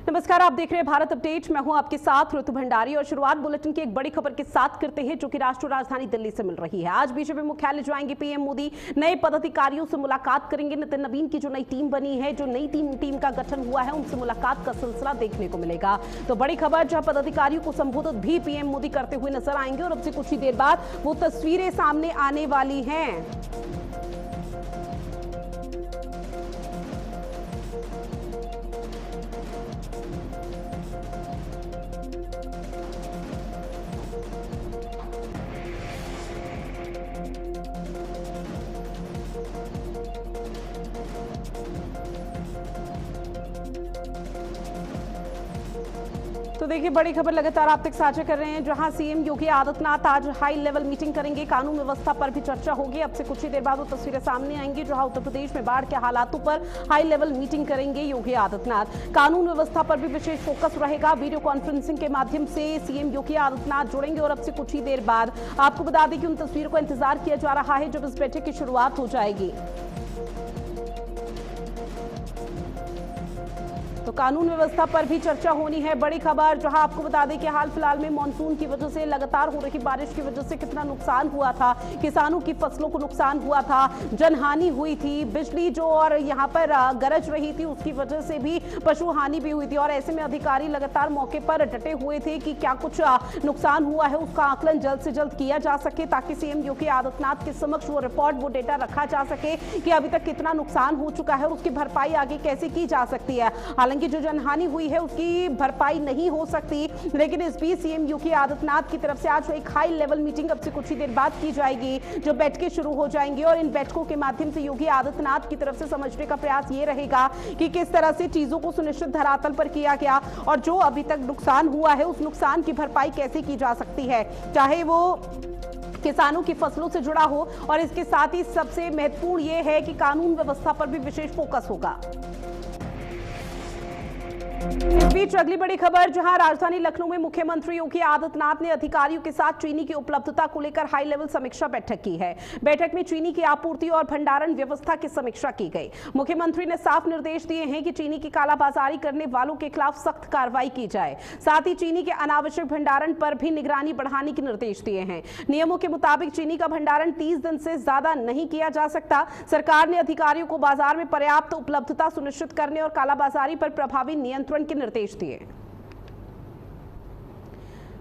नमस्कार, आप देख रहे हैं भारत अपडेट। मैं हूं आपके साथ ऋतु भंडारी और शुरुआत बुलेटिन की एक बड़ी खबर के साथ करते हैं जो कि राष्ट्रीय राजधानी दिल्ली से मिल रही है। आज बीजेपी मुख्यालय जाएंगे पीएम मोदी, नए पदाधिकारियों से मुलाकात करेंगे। नितिन नवीन की जो नई टीम बनी है, जो नई टीम का गठन हुआ है, उनसे मुलाकात का सिलसिला देखने को मिलेगा। तो बड़ी खबर, जहां पदाधिकारियों को संबोधित भी पीएम मोदी करते हुए नजर आएंगे और अब से कुछ ही देर बाद वो तस्वीरें सामने आने वाली हैं। तो देखिए, बड़ी खबर लगातार आप तक साझा कर रहे हैं, जहां सीएम योगी आदित्यनाथ आज हाई लेवल मीटिंग करेंगे। कानून व्यवस्था पर भी चर्चा होगी। अब से कुछ ही देर बाद वो तस्वीरें सामने आएंगी, जहां उत्तर प्रदेश में बाढ़ के हालातों पर हाई लेवल मीटिंग करेंगे योगी आदित्यनाथ। कानून व्यवस्था पर भी विशेष फोकस रहेगा। वीडियो कॉन्फ्रेंसिंग के माध्यम से सीएम योगी आदित्यनाथ जुड़ेंगे और अब से कुछ ही देर बाद आपको बता दें कि उन तस्वीरों का इंतजार किया जा रहा है जब इस बैठक की शुरुआत हो जाएगी। तो कानून व्यवस्था पर भी चर्चा होनी है। बड़ी खबर, जहां आपको बता दें कि हाल फिलहाल में मानसून की वजह से लगातार हो रही बारिश की वजह से कितना नुकसान हुआ था, किसानों की फसलों को नुकसान हुआ था, जनहानि हुई थी, बिजली जो और यहां पर गरज रही थी उसकी वजह से भी पशु हानि भी हुई थी। और ऐसे में अधिकारी लगातार मौके पर डटे हुए थे कि क्या कुछ नुकसान हुआ है उसका आकलन जल्द से जल्द किया जा सके, ताकि सीएम योगी आदित्यनाथ के समक्ष वो रिपोर्ट, वो डेटा रखा जा सके कि अभी तक कितना नुकसान हो चुका है और उसकी भरपाई आगे कैसे की जा सकती है। हालांकि जो जनहानि हुई है उसकी भरपाई नहीं हो सकती, लेकिन इस बीच सीएम योगी आदित्यनाथ की तरफ से आज एक हाई लेवल मीटिंग अब से कुछ ही देर बाद की जाएगी, जो बैठकें शुरू हो जाएंगी। और इन बैठकों के माध्यम से योगी आदित्यनाथ की तरफ से समझने का प्रयास ये रहेगा कि किस तरह से चीजों को सुनिश्चित धरातल पर किया गया और जो अभी तक नुकसान हुआ है उस नुकसान की भरपाई कैसे की जा सकती है, चाहे वो किसानों की फसलों से जुड़ा हो। और इसके साथ ही सबसे महत्वपूर्ण यह है कि कानून व्यवस्था पर भी विशेष फोकस होगा। इस बीच अगली बड़ी खबर, जहां राजधानी लखनऊ में मुख्यमंत्री योगी आदित्यनाथ ने अधिकारियों के साथ चीनी की उपलब्धता को लेकर हाई लेवल समीक्षा बैठक की है। बैठक में चीनी की आपूर्ति और भंडारण व्यवस्था की समीक्षा की गई। मुख्यमंत्री ने साफ निर्देश दिए हैं कि चीनी की कालाबाजारी करने वालों के खिलाफ सख्त कार्रवाई की जाए। साथ ही चीनी के अनावश्यक भंडारण पर भी निगरानी बढ़ाने के निर्देश दिए हैं। नियमों के मुताबिक चीनी का भंडारण 30 दिन से ज्यादा नहीं किया जा सकता। सरकार ने अधिकारियों को बाजार में पर्याप्त उपलब्धता सुनिश्चित करने और कालाबाजारी पर प्रभावी नियंत्रण के निर्देश दिए।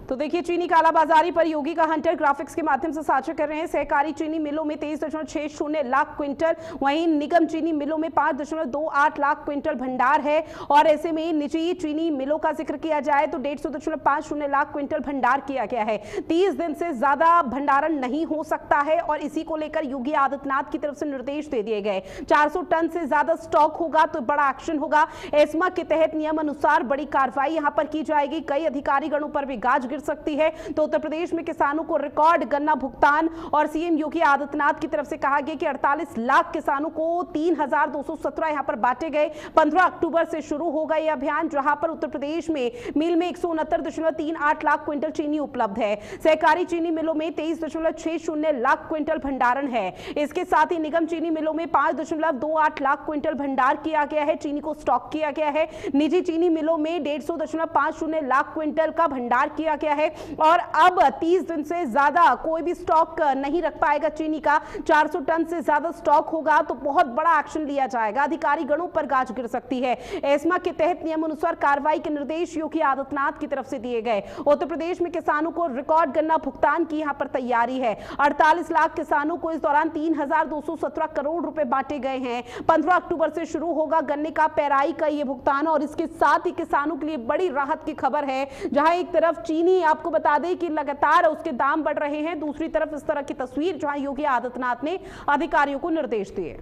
तो देखिए, चीनी कालाबाजारी पर योगी का हंटर ग्राफिक्स के माध्यम से साझा कर रहे हैं। सहकारी चीनी मिलों में 23.60 लाख क्विंटल, वहीं निगम चीनी मिलों में 5.28 लाख क्विंटल भंडार है। और ऐसे में निजी चीनी मिलों का जिक्र किया जाए तो 150.50 लाख क्विंटल भंडार किया गया है। 30 दिन से ज्यादा भंडारण नहीं हो सकता है और इसी को लेकर योगी आदित्यनाथ की तरफ से निर्देश दे दिए गए। 400 टन से ज्यादा स्टॉक होगा तो बड़ा एक्शन होगा। एस्मा के तहत नियम अनुसार बड़ी कार्रवाई यहां पर की जाएगी। कई अधिकारी गणों पर भी गाज गिर सकती है। तो उत्तर प्रदेश में किसानों को रिकॉर्ड गन्ना भुगतान, और सीएम योगी आदित्यनाथ की तरफ से कहा गया कि 48 लाख किसानों को 3217 यहां पर बांटे गए। 15 अक्टूबर से शुरू होगा यह अभियान, जहां पर उत्तर प्रदेश में मिल में 169.38 लाख क्विंटल चीनी उपलब्ध है। सहकारी चीनी मिलों में 23.60 लाख क्विंटल भंडारण है। इसके साथ ही निगम चीनी मिलों में 5.28 लाख क्विंटल भंडार किया गया है, चीनी को स्टॉक किया गया है। निजी चीनी मिलों में 150.50 लाख क्विंटल का भंडार किया गया है। और अब 30 दिन से ज्यादा कोई भी स्टॉक नहीं रख पाएगा चीनी का। 400 टन से ज्यादा स्टॉक होगा तो बहुत बड़ा एक्शन लिया जाएगा। अधिकारी गणों पर गाज गिर सकती है। एस्मा के तहत नियम अनुसार कार्रवाई के निर्देश योगी आदित्यनाथ की तरफ से दिए गए। उत्तर प्रदेश में किसानों को रिकॉर्ड गन्ना भुगतान की यहां पर तैयारी है। 48 लाख किसानों को इस दौरान 3217 करोड़ रुपए बांटे गए हैं। 15 अक्टूबर से शुरू होगा गन्ने का पेराई का यह भुगतान। और इसके साथ ही किसानों के लिए बड़ी राहत की खबर है, जहां एक तरफ चीनी, आपको बता दें कि लगातार उसके दाम बढ़ रहे हैं, दूसरी तरफ इस तरह की तस्वीर जहां योगी आदित्यनाथ ने अधिकारियों को निर्देश दिए।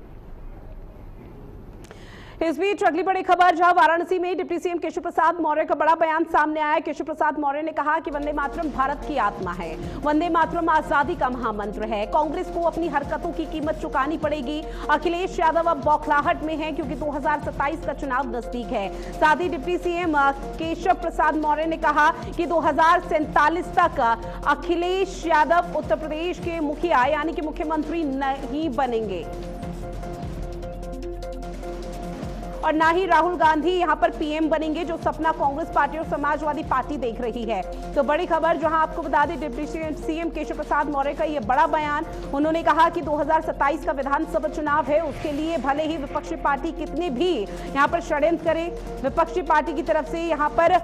इस बीच अगली बड़ी खबर, जहां वाराणसी में डिप्टी सीएम केशव प्रसाद मौर्य का बड़ा बयान सामने आया। केशव प्रसाद मौर्य ने कहा कि वंदे मातरम भारत की आत्मा है, वंदे मातरम आजादी का महामंत्र है। कांग्रेस को अपनी हरकतों की कीमत चुकानी पड़ेगी। अखिलेश यादव अब बौखलाहट में है क्योंकि 2027 का चुनाव नजदीक है। साथ ही डिप्टी सीएम केशव प्रसाद मौर्य ने कहा कि 2047 तक अखिलेश यादव उत्तर प्रदेश के मुखिया यानी कि मुख्यमंत्री नहीं बनेंगे। और ना ही राहुल गांधी यहां पर पीएम बनेंगे, जो सपना कांग्रेस पार्टी और समाजवादी पार्टी देख रही है। तो बड़ी खबर जहां आपको बता दें, डिप्टी सीएम केशव प्रसाद मौर्य का यह बड़ा बयान। उन्होंने कहा कि 2027 का विधानसभा चुनाव है, उसके लिए भले ही विपक्षी पार्टी कितने भी यहां पर षड्यंत्र करे, विपक्षी पार्टी की तरफ से यहां पर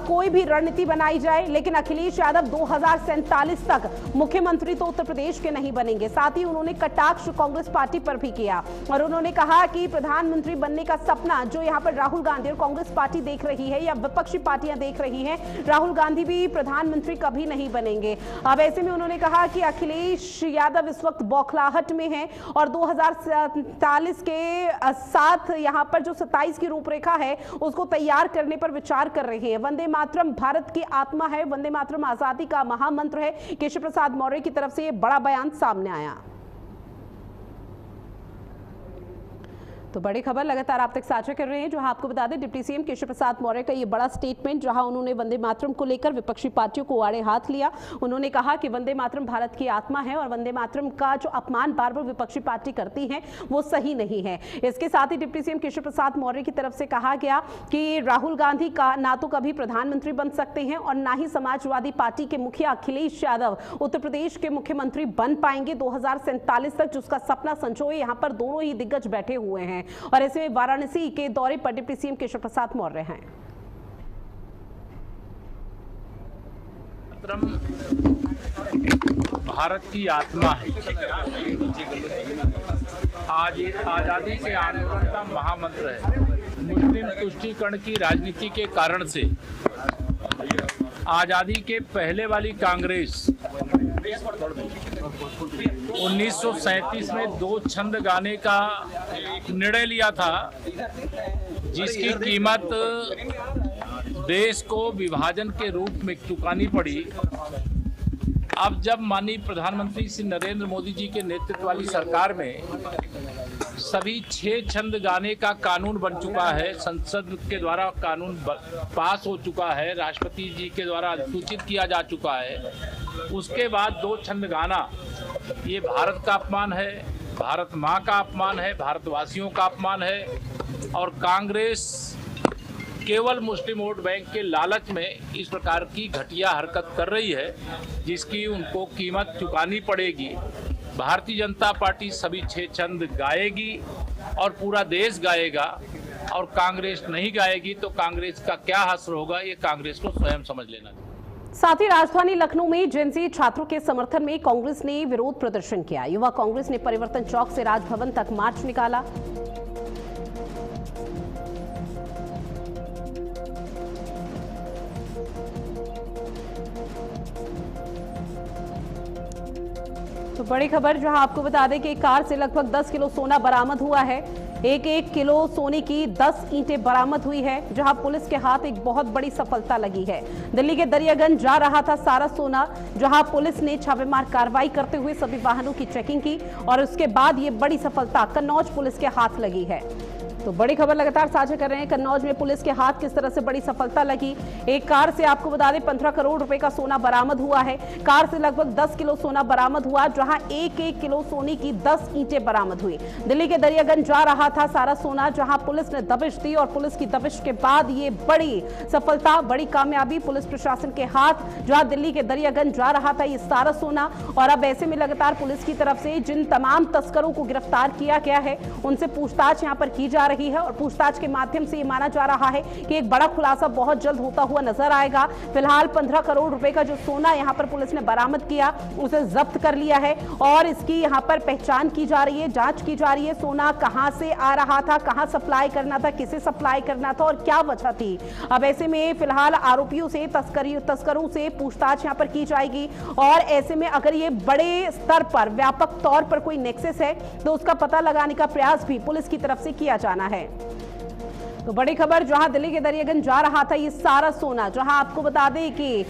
कोई भी रणनीति बनाई जाए, लेकिन अखिलेश यादव 2047 तक मुख्यमंत्री तो उत्तर प्रदेश के नहीं बनेंगे। साथ ही उन्होंने कटाक्ष कांग्रेस पार्टी पर भी किया और उन्होंने कहा कि प्रधानमंत्री बनने का सपना जो यहां पर राहुल गांधी और कांग्रेस पार्टी देख रही है या विपक्षी पार्टियां देख रही हैं, राहुल गांधी भी प्रधानमंत्री कभी नहीं बनेंगे। अब ऐसे में उन्होंने कहा कि अखिलेश यादव इस वक्त बौखलाहट में है और 2047 के साथ यहां पर जो 27 की रूपरेखा है उसको तैयार करने पर विचार कर रहे हैं। वंदे मातरम भारत की आत्मा है, वंदे मातरम आजादी का महामंत्र है। केशव प्रसाद मौर्य की तरफ से यह बड़ा बयान सामने आया। तो बड़ी खबर लगातार आप तक साझा कर रहे हैं, जहां आपको बता दें डिप्टी सीएम केशव प्रसाद मौर्य का ये बड़ा स्टेटमेंट, जहां उन्होंने वंदे मातरम को लेकर विपक्षी पार्टियों को आड़े हाथ लिया। उन्होंने कहा कि वंदे मातरम भारत की आत्मा है और वंदे मातरम का जो अपमान बार बार विपक्षी पार्टी करती है वो सही नहीं है। इसके साथ ही डिप्टी सीएम केशव प्रसाद मौर्य की तरफ से कहा गया कि राहुल गांधी का ना तो कभी प्रधानमंत्री बन सकते हैं और ना ही समाजवादी पार्टी के मुखिया अखिलेश यादव उत्तर प्रदेश के मुख्यमंत्री बन पाएंगे 2047 तक, जिसका सपना संजोए यहाँ पर दोनों ही दिग्गज बैठे हुए हैं। और ऐसे में वाराणसी के दौरे पर डिप्टी सीएम केशव प्रसाद मौर्य हैं। भारत की आत्मा है। आज आजादी के आंदोलन का महामंत्र है। मुस्लिम तुष्टीकरण की राजनीति के कारण से आजादी के पहले वाली कांग्रेस 1937 में 2 छंद गाने का निर्णय लिया था, जिसकी कीमत देश को विभाजन के रूप में चुकानी पड़ी। अब जब माननीय प्रधानमंत्री श्री नरेंद्र मोदी जी के नेतृत्व वाली सरकार में सभी 6 छंद गाने का कानून बन चुका है, संसद के द्वारा कानून पास हो चुका है, राष्ट्रपति जी के द्वारा सूचित किया जा चुका है, उसके बाद 2 छंद गाना ये भारत का अपमान है, भारत माँ का अपमान है, भारतवासियों का अपमान है। और कांग्रेस केवल मुस्लिम वोट बैंक के लालच में इस प्रकार की घटिया हरकत कर रही है, जिसकी उनको कीमत चुकानी पड़ेगी। भारतीय जनता पार्टी सभी 6 छंद गाएगी और पूरा देश गाएगा, और कांग्रेस नहीं गाएगी तो कांग्रेस का क्या असर होगा ये कांग्रेस को स्वयं समझ लेना चाहिए। साथ ही राजधानी लखनऊ में जेएनजी छात्रों के समर्थन में कांग्रेस ने विरोध प्रदर्शन किया। युवा कांग्रेस ने परिवर्तन चौक से राजभवन तक मार्च निकाला। तो बड़ी खबर जहां आपको बता दें कि कार से लगभग 10 किलो सोना बरामद हुआ है। 1-1 किलो सोने की 10 ईंटें बरामद हुई है, जहां पुलिस के हाथ एक बहुत बड़ी सफलता लगी है। दिल्ली के दरियागंज जा रहा था सारा सोना, जहां पुलिस ने छापेमार कार्रवाई करते हुए सभी वाहनों की चेकिंग की और उसके बाद ये बड़ी सफलता कन्नौज पुलिस के हाथ लगी है। तो बड़ी खबर लगातार साझा कर रहे हैं, कन्नौज में पुलिस के हाथ किस तरह से बड़ी सफलता लगी। एक कार से आपको बता दें 15 करोड़ रुपए का सोना बरामद हुआ है। कार से लगभग 10 किलो सोना बरामद हुआ, जहां 1-1 किलो सोने की 10 ईंटें बरामद हुई। दिल्ली के दरियागंज जा रहा था सारा सोना, जहां पुलिस ने दबिश दी और पुलिस की दबिश के बाद ये बड़ी सफलता, बड़ी कामयाबी पुलिस प्रशासन के हाथ, जहां दिल्ली के दरियागंज जा रहा था ये सारा सोना। और अब ऐसे में लगातार पुलिस की तरफ से जिन तमाम तस्करों को गिरफ्तार किया गया है उनसे पूछताछ यहां पर की जा रही है और पूछताछ के माध्यम से ये माना जा रहा है कि एक बड़ा खुलासा बहुत जल्द होता हुआ नजर आएगा। फिलहाल 15 करोड़ रुपए का जो सोना यहां पर पुलिस ने बरामद किया उसे जब्त कर लिया है और इसकी यहां पर पहचान की जा रही है, जांच की जा रही है। सोना कहां से आ रहा था, कहां सप्लाई करना था, किसे सप्लाई करना था और क्या वजह थी। अब ऐसे में फिलहाल आरोपियों से तस्करों से पूछताछ यहां पर की जाएगी और ऐसे में अगर ये बड़े स्तर पर व्यापक तौर पर कोई नेक्सस है तो उसका पता लगाने का प्रयास भी पुलिस की तरफ से किया जाना है। तो बड़ी खबर जहां दिल्ली के दरियागंज जा रहा था ये सारा सोना, जहां आपको बता दें कि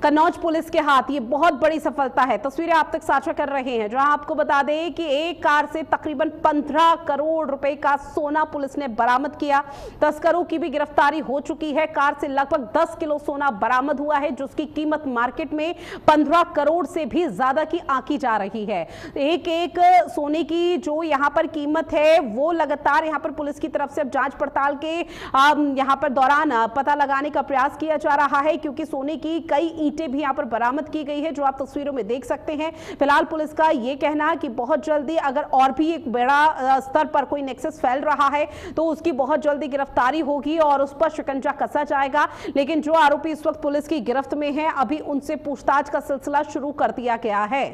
कन्नौज पुलिस के हाथ ये बहुत बड़ी सफलता है। तस्वीरें आप तक साझा कर रहे हैं, जहां आपको बता दें कि एक कार से तकरीबन 15 करोड़ रुपए का सोना पुलिस ने बरामद किया। तस्करों की भी गिरफ्तारी हो चुकी है। कार से लगभग 10 किलो सोना बरामद हुआ है, जिसकी कीमत मार्केट में 15 करोड़ से भी ज्यादा की आंकी जा रही है। एक एक सोने की जो यहां पर कीमत है वो लगातार यहां पर पुलिस की तरफ से अब जांच पड़ताल के यहां पर दौरान पता लगाने का प्रयास किया जा रहा है, क्योंकि सोने की कई ईंटें भी यहां पर बरामद की गई है, जो आप तस्वीरों में देख सकते हैं। फिलहाल पुलिस का यह कहना है कि बहुत जल्दी अगर और भी एक बड़ा स्तर पर कोई नेक्सस फैल रहा है तो उसकी बहुत जल्दी गिरफ्तारी होगी और उस पर शिकंजा कसा जाएगा। लेकिन जो आरोपी इस वक्त पुलिस की गिरफ्त में है, अभी उनसे पूछताछ का सिलसिला शुरू कर दिया गया है।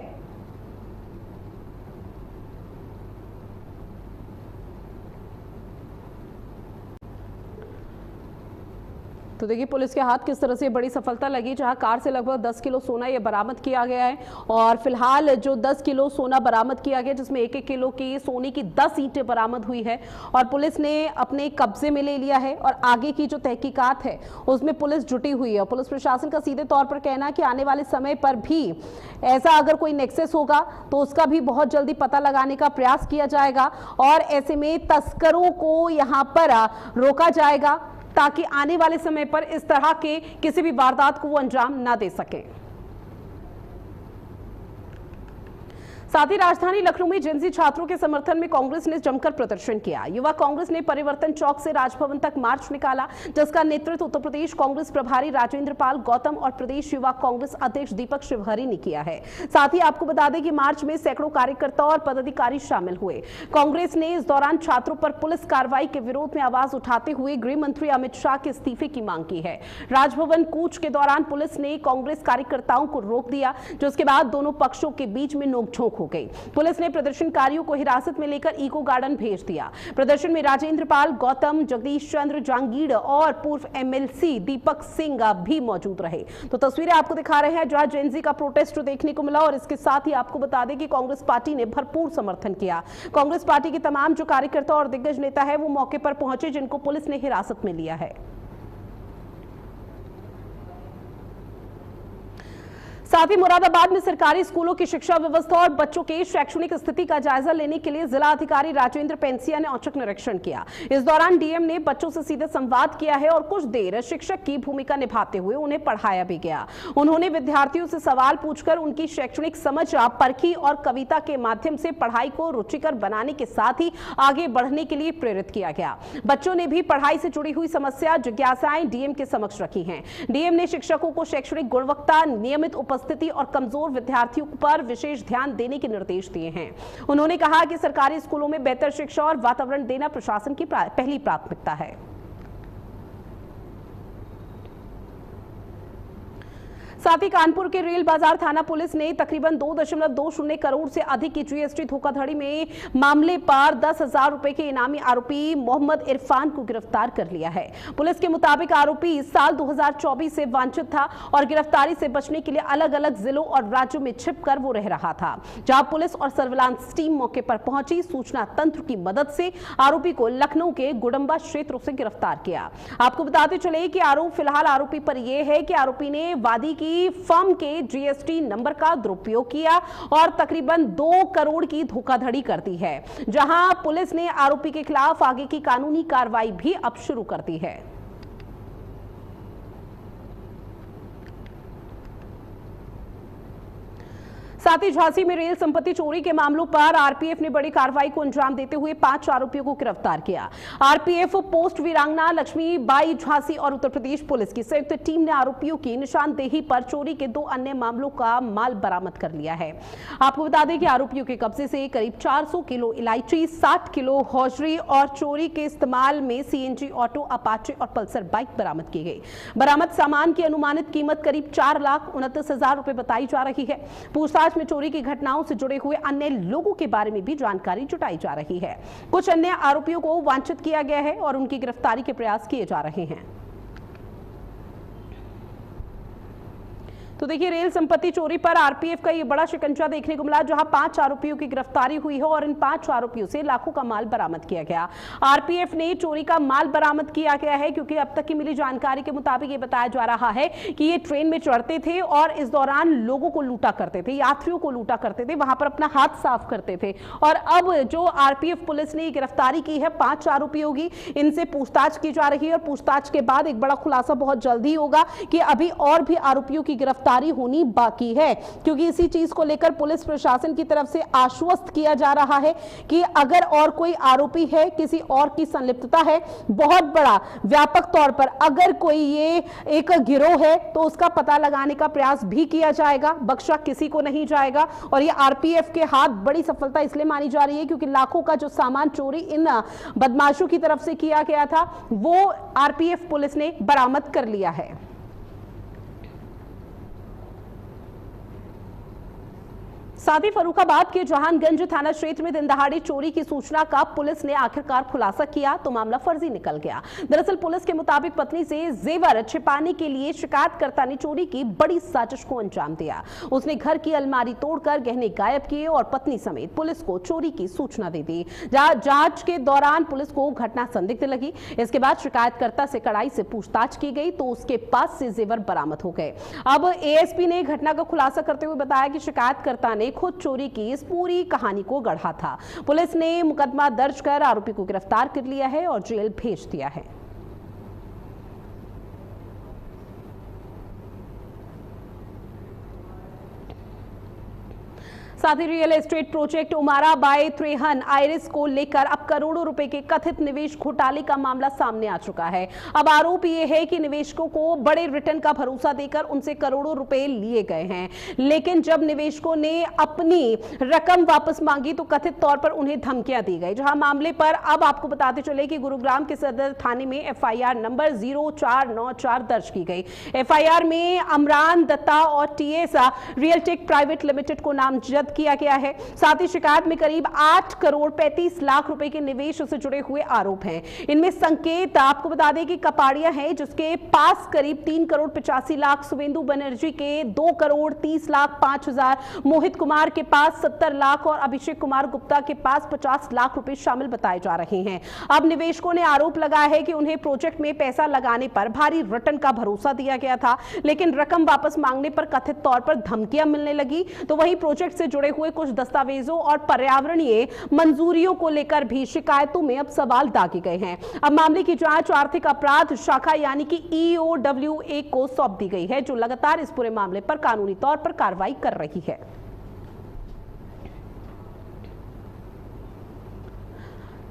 तो देखिए पुलिस के हाथ किस तरह से बड़ी सफलता लगी, जहां कार से लगभग 10 किलो सोना ये बरामद किया गया है। और फिलहाल जो 10 किलो सोना बरामद किया गया, जिसमें 1-1 किलो की सोने की 10 ईंटें बरामद हुई है और पुलिस ने अपने कब्जे में ले लिया है। और आगे की जो तहकीकात है उसमें पुलिस जुटी हुई है। पुलिस प्रशासन का सीधे तौर पर कहना है कि आने वाले समय पर भी ऐसा अगर कोई नेक्सस होगा तो उसका भी बहुत जल्दी पता लगाने का प्रयास किया जाएगा और ऐसे में तस्करों को यहाँ पर रोका जाएगा, ताकि आने वाले समय पर इस तरह के किसी भी वारदात को वो अंजाम ना दे सके। साथ ही राजधानी लखनऊ में जेनजी छात्रों के समर्थन में कांग्रेस ने जमकर प्रदर्शन किया। युवा कांग्रेस ने परिवर्तन चौक से राजभवन तक मार्च निकाला, जिसका नेतृत्व उत्तर प्रदेश कांग्रेस प्रभारी राजेंद्र पाल गौतम और प्रदेश युवा कांग्रेस अध्यक्ष दीपक शिवहरी ने किया है। साथ ही आपको बता दें कि मार्च में सैकड़ों कार्यकर्ता और पदाधिकारी शामिल हुए। कांग्रेस ने इस दौरान छात्रों पर पुलिस कार्रवाई के विरोध में आवाज उठाते हुए गृह मंत्री अमित शाह के इस्तीफे की मांग की है। राजभवन कूच के दौरान पुलिस ने कांग्रेस कार्यकर्ताओं को रोक दिया, जिसके बाद दोनों पक्षों के बीच में नोकझोंक हो गई। पुलिस ने प्रदर्शनकारियों को हिरासत में लेकर इको गार्डन भेज दिया। प्रदर्शन में राजेंद्र पाल गौतम, जगदीश चंद्र जांगीड़ और पूर्व एमएलसी दीपक सिंह भी मौजूद रहे। तो तस्वीरें आपको दिखा रहे हैं जहां जेनजी का प्रोटेस्ट देखने को मिला। और इसके साथ ही आपको बता दें कि कांग्रेस पार्टी ने भरपूर समर्थन किया। कांग्रेस पार्टी के तमाम जो कार्यकर्ता और दिग्गज नेता है वो मौके पर पहुंचे, जिनको पुलिस ने हिरासत में लिया है। साथ ही मुरादाबाद में सरकारी स्कूलों की शिक्षा व्यवस्था और बच्चों की शैक्षणिक स्थिति का जायजा लेने के लिए जिला अधिकारी राजेंद्र पेंसिया ने औचक निरीक्षण किया। इस दौरान डीएम ने बच्चों से सीधे संवाद किया है और कुछ देर शिक्षक की भूमिका निभाते हुए उन्हें पढ़ाया भी गया। उन्होंने विद्यार्थियों से सवाल पूछकर उनकी शैक्षणिक समझ परखी और कविता के माध्यम से पढ़ाई को रुचिकर बनाने के साथ ही आगे बढ़ने के लिए प्रेरित किया गया। बच्चों ने भी पढ़ाई से जुड़ी हुई समस्या जिज्ञासाएं डीएम के समक्ष रखी हैं। डीएम ने शिक्षकों को शैक्षणिक गुणवत्ता, नियमित उपस्थिति और कमजोर विद्यार्थियों पर विशेष ध्यान देने के निर्देश दिए हैं। उन्होंने कहा कि सरकारी स्कूलों में बेहतर शिक्षा और वातावरण देना प्रशासन की पहली प्राथमिकता है। साथ ही कानपुर के रेल बाजार थाना पुलिस ने तकरीबन 2.20 करोड़ से अधिक की जीएसटी धोखाधड़ी में मामले पर 10,000 रुपए के इनामी आरोपी मोहम्मद इरफान को गिरफ्तार कर लिया है। पुलिस के मुताबिक आरोपी साल 2024 से वांछित था और गिरफ्तारी से बचने के लिए अलग अलग जिलों और राज्यों में छिपकर वो रह रहा था। जहां पुलिस और सर्विलांस टीम मौके पर पहुंची, सूचना तंत्र की मदद से आरोपी को लखनऊ के गुडम्बा क्षेत्र से गिरफ्तार किया। आपको बताते चले कि आरोप फिलहाल आरोपी पर यह है कि आरोपी ने वादी की फर्म के जीएसटी नंबर का दुरुपयोग किया और तकरीबन 2 करोड़ की धोखाधड़ी कर दी है। जहां पुलिस ने आरोपी के खिलाफ आगे की कानूनी कार्रवाई भी अब शुरू कर दी है। साथ ही झांसी में रेल संपत्ति चोरी के मामलों पर आरपीएफ ने बड़ी कार्रवाई को अंजाम देते हुए 5 आरोपियों को गिरफ्तार किया। आरपीएफ पोस्ट वीरांगना लक्ष्मीबाई झांसी और उत्तर प्रदेश पुलिस की संयुक्त टीम ने आरोपियों की निशानदेही पर चोरी के 2 अन्य मामलों का माल बरामद कर लिया है। आपको बता दें कि आरोपियों के कब्जे से करीब 400 किलो इलायची, 60 किलो हौजरी और चोरी के इस्तेमाल में सीएनजी ऑटो, अपाचे और पल्सर बाइक बरामद की गई। बरामद सामान की अनुमानित कीमत करीब 4,29,000 रुपए बताई जा रही है। पूछताछ में चोरी की घटनाओं से जुड़े हुए अन्य लोगों के बारे में भी जानकारी जुटाई जा रही है। कुछ अन्य आरोपियों को वांछित किया गया है और उनकी गिरफ्तारी के प्रयास किए जा रहे हैं। तो देखिए, रेल संपत्ति चोरी पर आरपीएफ का ये बड़ा शिकंजा देखने को मिला, जहां 5 आरोपियों की गिरफ्तारी हुई है और इन 5 आरोपियों से लाखों का माल बरामद किया गया। आरपीएफ ने चोरी का माल बरामद किया गया है क्योंकि अब तक की मिली जानकारी के मुताबिक ये बताया जा रहा है कि ये ट्रेन में चढ़ते थे और इस दौरान लोगों को लूटा करते थे, यात्रियों को लूटा करते थे, वहां पर अपना हाथ साफ करते थे। और अब जो आरपीएफ पुलिस ने गिरफ्तारी की है 5 आरोपियों की, इनसे पूछताछ की जा रही है और पूछताछ के बाद एक बड़ा खुलासा बहुत जल्दी होगा कि अभी और भी आरोपियों की गिरफ्तारी होनी बाकी है, क्योंकि इसी चीज को लेकर पुलिस प्रशासन की तरफ से आश्वस्त किया जा रहा है कि अगर और कोई आरोपी है, किसी और की संलिप्तता है, बहुत बड़ा व्यापक तौर पर अगर कोई ये एक गिरोह है तो उसका पता लगाने का प्रयास भी किया जाएगा, बख्शा किसी को नहीं जाएगा। और ये आरपीएफ के हाथ बड़ी सफलता इसलिए मानी जा रही है क्योंकि लाखों का जो सामान चोरी इन बदमाशों की तरफ से किया गया था वो आरपीएफ पुलिस ने बरामद कर लिया है। साथ ही फर्रुखाबाद के जहानगंज थाना क्षेत्र में दिनदहाड़े चोरी की सूचना का पुलिस ने आखिरकार खुलासा किया तो मामला फर्जी निकल गया। दरअसल पुलिस के मुताबिक पत्नी से जेवर छिपाने के लिए शिकायतकर्ता ने चोरी की बड़ी साजिश को अंजाम दिया। उसने घर की अलमारी तोड़कर गहने गायब किए और पत्नी समेत पुलिस को चोरी की सूचना दे दी। जांच के दौरान पुलिस को घटना संदिग्ध लगी। इसके बाद शिकायतकर्ता से कड़ाई से पूछताछ की गई तो उसके पास से जेवर बरामद हो गए। अब एएसपी ने घटना का खुलासा करते हुए बताया कि शिकायतकर्ता ने खुद चोरी की इस पूरी कहानी को गढ़ा था। पुलिस ने मुकदमा दर्ज कर आरोपी को गिरफ्तार कर लिया है और जेल भेज दिया है। साथ ही real estate project Umara by Trehan Iris को लेकर अब करोड़ों रुपए के कथित निवेश घोटाले का मामला सामने आ चुका है। अब आरोप यह है कि निवेशकों को बड़े रिटर्न का भरोसा देकर उनसे करोड़ों रुपए लिए गए हैं, लेकिन जब निवेशकों ने अपनी रकम वापस मांगी तो कथित तौर पर उन्हें धमकियां दी गई। जहां मामले पर अब आपको बताते चले कि गुरुग्राम के सदर थाने में एफआईआर नंबर 0494 दर्ज की गई। एफआईआर में अमरान दत्ता और टीएस रियलटेक प्राइवेट लिमिटेड को नामजद किया गया है। साथ ही शिकायत में करीब 8 करोड़ 35 लाख रुपए के निवेश से जुड़े हुए आरोप हैं। इनमें संकेत आपको बता दें कि कपाड़िया है जिसके पास करीब 3 करोड़ 85 लाख, सुवेंदु बनर्जी के 2 करोड़ 30 लाख 5 हजार, मोहित कुमार के पास 70 लाख और अभिषेक कुमार गुप्ता के पास 50 लाख रुपए शामिल बताए जा रहे हैं। अब निवेशकों ने आरोप लगाया है कि उन्हें प्रोजेक्ट में पैसा लगाने पर भारी रिटर्न का भरोसा दिया गया था, लेकिन रकम वापस मांगने पर कथित तौर पर धमकियां मिलने लगी। तो वहीं प्रोजेक्ट से जुड़े हुए कुछ दस्तावेजों और पर्यावरणीय मंजूरियों को लेकर भी शिकायतों में अब सवाल दागे गए हैं। अब मामले की जांच आर्थिक अपराध शाखा यानी कि EOWA को सौंप दी गई है, जो लगातार इस पूरे मामले पर कानूनी तौर पर कार्रवाई कर रही है।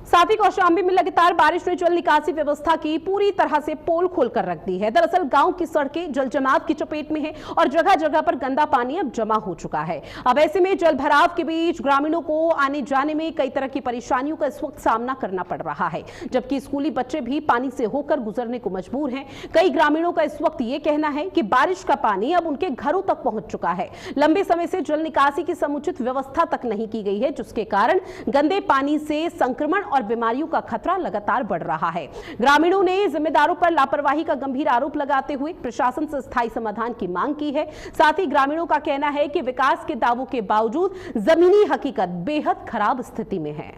साथ ही कौशाम्बी में लगातार बारिश ने जल निकासी व्यवस्था की पूरी तरह से पोल खोलकर रख दी है। दरअसल गांव की सड़कें जल जमाव की चपेट में हैं और जगह जगह पर गंदा पानी अब जमा हो चुका है। अब ऐसे में जल भराव के बीच ग्रामीणों को आने जाने में कई तरह की परेशानियों का इस वक्त सामना करना पड़ रहा है, जबकि स्कूली बच्चे भी पानी से होकर गुजरने को मजबूर हैं। कई ग्रामीणों का इस वक्त ये कहना है कि बारिश का पानी अब उनके घरों तक पहुंच चुका है। लंबे समय से जल निकासी की समुचित व्यवस्था तक नहीं की गई है, जिसके कारण गंदे पानी से संक्रमण और बीमारियों का खतरा लगातार बढ़ रहा है। ग्रामीणों ने जिम्मेदारों पर लापरवाही का गंभीर आरोप लगाते हुए प्रशासन से स्थायी समाधान की मांग की है। साथ ही ग्रामीणों का कहना है कि विकास के दावों के बावजूद जमीनी हकीकत बेहद खराब स्थिति में है।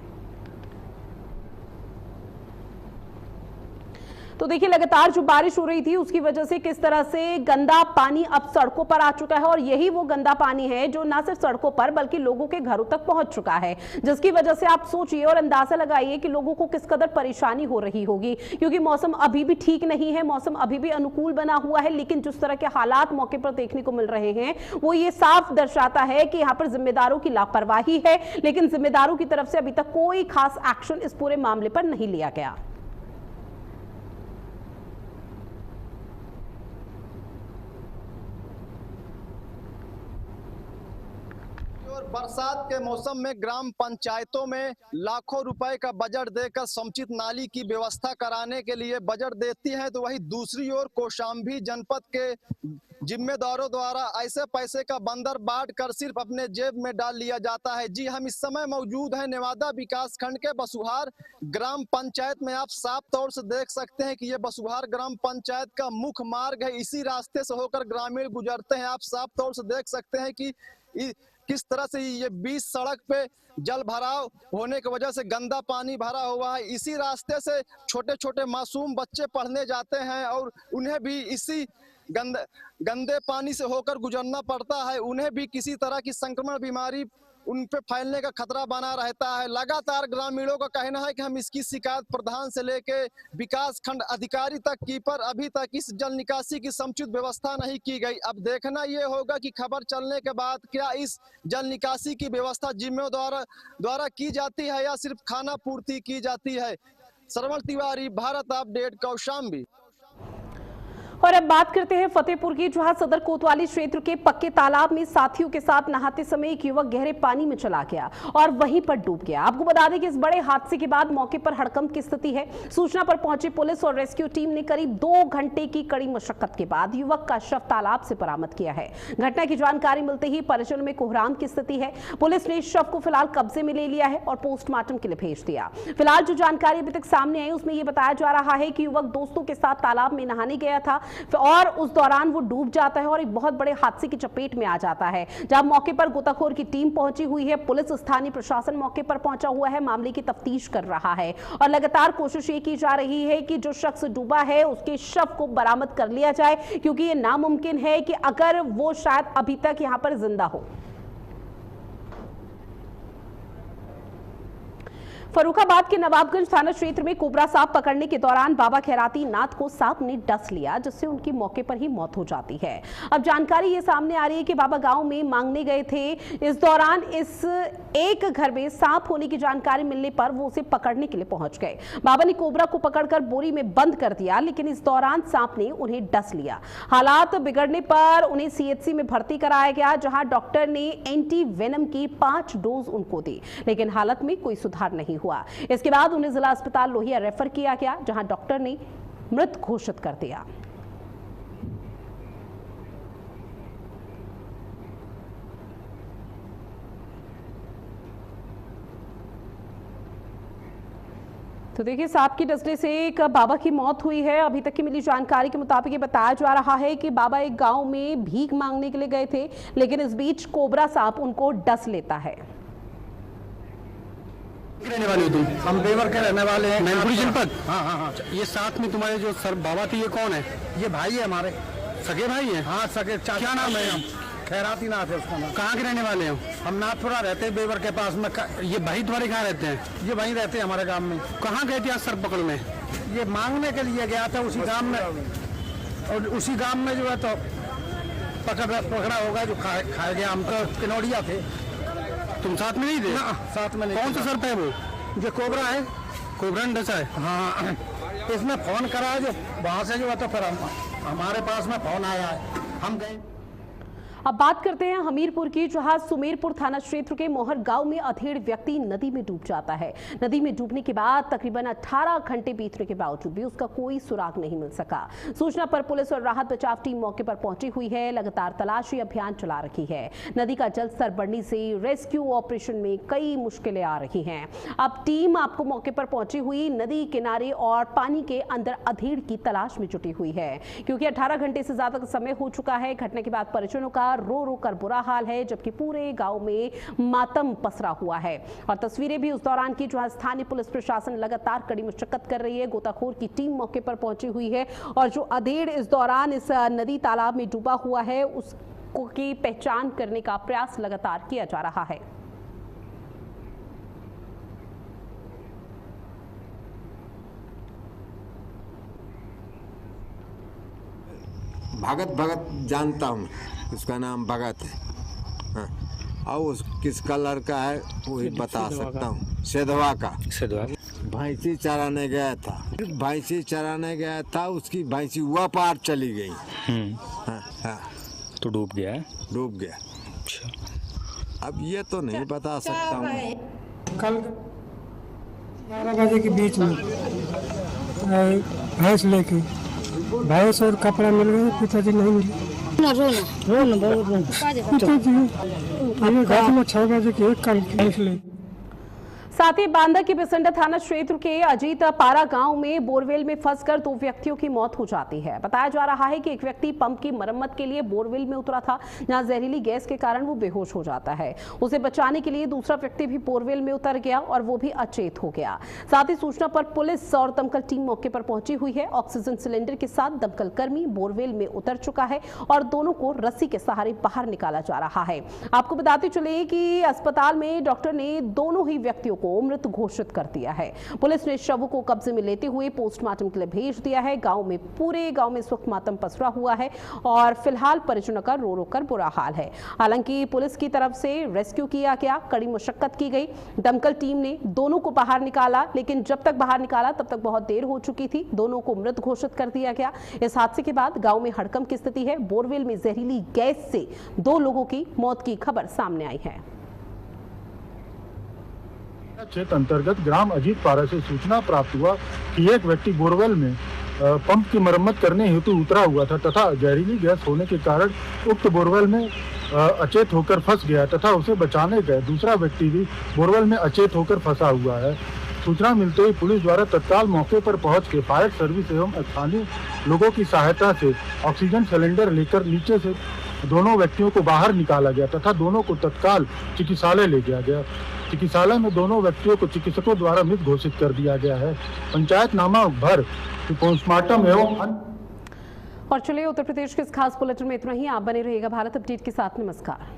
तो देखिए, लगातार जो बारिश हो रही थी उसकी वजह से किस तरह से गंदा पानी अब सड़कों पर आ चुका है और यही वो गंदा पानी है जो ना सिर्फ सड़कों पर बल्कि लोगों के घरों तक पहुंच चुका है, जिसकी वजह से आप सोचिए और अंदाजा लगाइए कि लोगों को किस कदर परेशानी हो रही होगी, क्योंकि मौसम अभी भी ठीक नहीं है, मौसम अभी भी अनुकूल बना हुआ है, लेकिन जिस तरह के हालात मौके पर देखने को मिल रहे हैं वो ये साफ दर्शाता है कि यहाँ पर जिम्मेदारों की लापरवाही है, लेकिन जिम्मेदारों की तरफ से अभी तक कोई खास एक्शन इस पूरे मामले पर नहीं लिया गया। और बरसात के मौसम में ग्राम पंचायतों में लाखों रुपए का बजट देकर समुचित नाली की व्यवस्था कराने के लिए बजट देती है, तो वही दूसरी ओर कौशाम्बी जनपद के जिम्मेदारों द्वारा ऐसे पैसे का बंदर बांट कर सिर्फ अपने जेब में डाल लिया जाता है। जी, हम इस समय मौजूद हैं नेवादा विकास खंड के बसुहार ग्राम पंचायत में। आप साफ तौर से देख सकते हैं कि ये बसुहार ग्राम पंचायत का मुख्य मार्ग है, इसी रास्ते से होकर ग्रामीण गुजरते हैं। आप साफ तौर से देख सकते हैं कि किस तरह से ये बीच सड़क पे जल भराव होने की वजह से गंदा पानी भरा हुआ है। इसी रास्ते से छोटे छोटे मासूम बच्चे पढ़ने जाते हैं और उन्हें भी इसी गंदे पानी से होकर गुजरना पड़ता है। उन्हें भी किसी तरह की संक्रमण बीमारी उन पे फैलने का खतरा बना रहता है। लगातार ग्रामीणों का कहना है कि हम इसकी शिकायत प्रधान से लेके विकास खंड अधिकारी तक की, पर अभी तक इस जल निकासी की समुचित व्यवस्था नहीं की गई। अब देखना ये होगा कि खबर चलने के बाद क्या इस जल निकासी की व्यवस्था जिम्मेदार द्वारा की जाती है या सिर्फ खाना पूर्ति की जाती है। श्रवण तिवारी, भारत अपडेट, कौशाम्बी। और अब बात करते हैं फतेहपुर की, जहां सदर कोतवाली क्षेत्र के पक्के तालाब में साथियों के साथ नहाते समय एक युवक गहरे पानी में चला गया और वहीं पर डूब गया। आपको बता दें कि इस बड़े हादसे के बाद मौके पर हड़कंप की स्थिति है। सूचना पर पहुंची पुलिस और रेस्क्यू टीम ने करीब 2 घंटे की कड़ी मशक्कत के बाद युवक का शव तालाब से बरामद किया है। घटना की जानकारी मिलते ही परिजनों में कोहराम की स्थिति है। पुलिस ने शव को फिलहाल कब्जे में ले लिया है और पोस्टमार्टम के लिए भेज दिया। फिलहाल जो जानकारी अभी तक सामने आई उसमें यह बताया जा रहा है कि युवक दोस्तों के साथ तालाब में नहाने गया था और उस दौरान वो डूब जाता है और एक बहुत बड़े हादसे की चपेट में आ जाता है। जहां मौके पर गोताखोर की टीम पहुंची हुई है, पुलिस स्थानीय प्रशासन मौके पर पहुंचा हुआ है, मामले की तफ्तीश कर रहा है और लगातार कोशिश ये की जा रही है कि जो शख्स डूबा है उसके शव को बरामद कर लिया जाए, क्योंकि ये नामुमकिन है कि अगर वो शायद अभी तक यहां पर जिंदा हो। फर्रुखाबाद के नवाबगंज थाना क्षेत्र में कोबरा सांप पकड़ने के दौरान बाबा खैराती नाथ को सांप ने डस लिया, जिससे उनकी मौके पर ही मौत हो जाती है। अब जानकारी ये सामने आ रही है कि बाबा गांव में मांगने गए थे। इस दौरान इस एक घर में सांप होने की जानकारी मिलने पर वो उसे पकड़ने के लिए पहुंच गए। बाबा ने कोबरा को पकड़कर बोरी में बंद कर दिया, लेकिन इस दौरान सांप ने उन्हें डस लिया। हालात बिगड़ने पर उन्हें सीएचसी में भर्ती कराया गया, जहां डॉक्टर ने एंटी वेनम की 5 डोज उनको दी, लेकिन हालत में कोई सुधार नहीं हुआ। इसके बाद उन्हें जिला अस्पताल लोहिया रेफर किया गया, जहां डॉक्टर ने मृत घोषित कर दिया। तो देखिए, सांप की डसने से एक बाबा की मौत हुई है। अभी तक की मिली जानकारी के मुताबिक ये बताया जा रहा है कि बाबा एक गांव में भीख मांगने के लिए गए थे, लेकिन इस बीच कोबरा सांप उनको डस लेता है। रहने वाले हो तुम? हम देवर के रहने वाले हैं, मैनपुरी जनपद। हाँ। ये साथ में तुम्हारे जो सर बाबा थी, ये कौन है? ये भाई है हमारे, सगे भाई है। हाँ सगे। क्या नाम है? खैराती नाथ है उसका नाम। कहाँ के रहने वाले हो? हम नाथपुरा रहते हैं, बेवर के पास में। ये भाई तुम्हारे कहाँ रहते हैं? ये वहीं रहते हैं हमारे गांव में। कहाँ गए थे आज सर पकड़ने? ये मांगने के लिए गया था उसी गांव में, और उसी गांव में जो है तो पकड़ा होगा, जो खाया गया। हम तो किनौड़िया थे। तुम साथ में नहीं थे? साथ में नहीं। कौन सा सर पे वो? जो कोबरा है, कोबरा डसा है। हाँ, इसमें फोन करा, जो वहाँ से जो है तो फिर हमारे पास में फोन आया है, हम गए। अब बात करते हैं हमीरपुर की, जहां सुमेरपुर थाना क्षेत्र के मोहर गांव में अधेड़ व्यक्ति नदी में डूब जाता है। नदी में डूबने के बाद तकरीबन 18 घंटे बीतने के बावजूद भी उसका कोई सुराग नहीं मिल सका। सूचना पर पुलिस और राहत बचाव टीम मौके पर पहुंची हुई है, लगातार तलाशी अभियान चला रही है। नदी का जलस्तर बढ़ने से रेस्क्यू ऑपरेशन में कई मुश्किलें आ रही हैं। अब टीम आपको मौके पर पहुंची हुई नदी किनारे और पानी के अंदर अधेड़ की तलाश में जुटी हुई है, क्योंकि 18 घंटे से ज्यादा का समय हो चुका है। घटना के बाद परिजनों का रो रो कर बुरा हाल है, जबकि पूरे गांव में मातम पसरा हुआ है। और तस्वीरें भी उस दौरान की, जहां स्थानीय पुलिस प्रशासन लगातार कड़ी मशक्कत कर रही है। गोताखोर की टीम मौके पर पहुंची हुई है और जो अधेड़ इस दौरान इस नदी तालाब में डूबा हुआ है उसकी पहचान करने का प्रयास लगातार किया जा रहा है। भगत जानता हूँ, उसका नाम भगत है। हाँ, और उस किस कलर का है वही बता सकता हूँ। सेधवा का। भैंसी चराने गया था, उसकी भैंसी हुआ पार चली गई। तो डूब गया। डूब गया। अच्छा, अब ये तो नहीं बता सकता हूँ। कल 11 बजे के बीच में भैंस लेके भैंस और कपड़ा मिल गए, पिताजी नहीं मिले। पिताजी हमें घर में 6 बजे के कल भैंस ले। साथ ही बांदा के बिसंडा थाना क्षेत्र के अजीत पारा गांव में बोरवेल में फंसकर 2 व्यक्तियों की मौत हो जाती है। बताया जा रहा है कि एक व्यक्ति पंप की मरम्मत के लिए बोरवेल में उतरा था, जहां जहरीली गैस के कारण वो बेहोश हो जाता है। उसे बचाने के लिए दूसरा व्यक्ति भी बोरवेल में उतर गया और वो भी अचेत हो गया। साथ ही सूचना पर पुलिस और दमकल टीम मौके पर पहुंची हुई है। ऑक्सीजन सिलेंडर के साथ दमकल कर्मी बोरवेल में उतर चुका है और दोनों को रस्सी के सहारे बाहर निकाला जा रहा है। आपको बताते चले कि अस्पताल में डॉक्टर ने दोनों ही व्यक्तियों को मृत घोषित कर दिया है। पुलिस ने शव को कब्जे में लेते हुए पोस्टमार्टम के लिए भेज दिया है। पूरे गांव में इस वक्त मातम पसरा हुआ है और फिलहाल परिजनों का रो रो कर बुरा हाल है। हालांकि पुलिस की तरफ से रेस्क्यू किया गया, कड़ी मशक्कत की गई। दमकल टीम ने दोनों को बाहर निकाला, लेकिन जब तक बाहर निकाला तब तक बहुत देर हो चुकी थी। दोनों को मृत घोषित कर दिया गया। इस हादसे के बाद गांव में हड़कंप की स्थिति है। बोरवेल में जहरीली गैस से 2 लोगों की मौत की खबर सामने आई है। क्षेत्र अंतर्गत ग्राम अजीत पारा से सूचना प्राप्त हुआ कि एक व्यक्ति बोरवेल में पंप की मरम्मत करने हेतु उतरा हुआ था तथा जहरीली गैस होने के कारण उक्त बोरवेल में अचेत होकर फंस गया तथा उसे बचाने गए दूसरा व्यक्ति भी बोरवेल में अचेत होकर फंसा हुआ है। सूचना मिलते ही पुलिस द्वारा तत्काल मौके पर पहुंच के फायर सर्विस एवं स्थानीय लोगों की सहायता से ऑक्सीजन सिलेंडर लेकर नीचे से दोनों व्यक्तियों को बाहर निकाला गया तथा दोनों को तत्काल चिकित्सालय ले जाया गया। चिकित्सालय में दोनों व्यक्तियों को चिकित्सकों द्वारा मृत घोषित कर दिया गया है। पंचायतनामा भर पोस्टमार्टम एवं और चलिए उत्तर प्रदेश के इस खास बुलेटिन में इतना ही। आप बने रहिएगा भारत अपडेट के साथ। नमस्कार।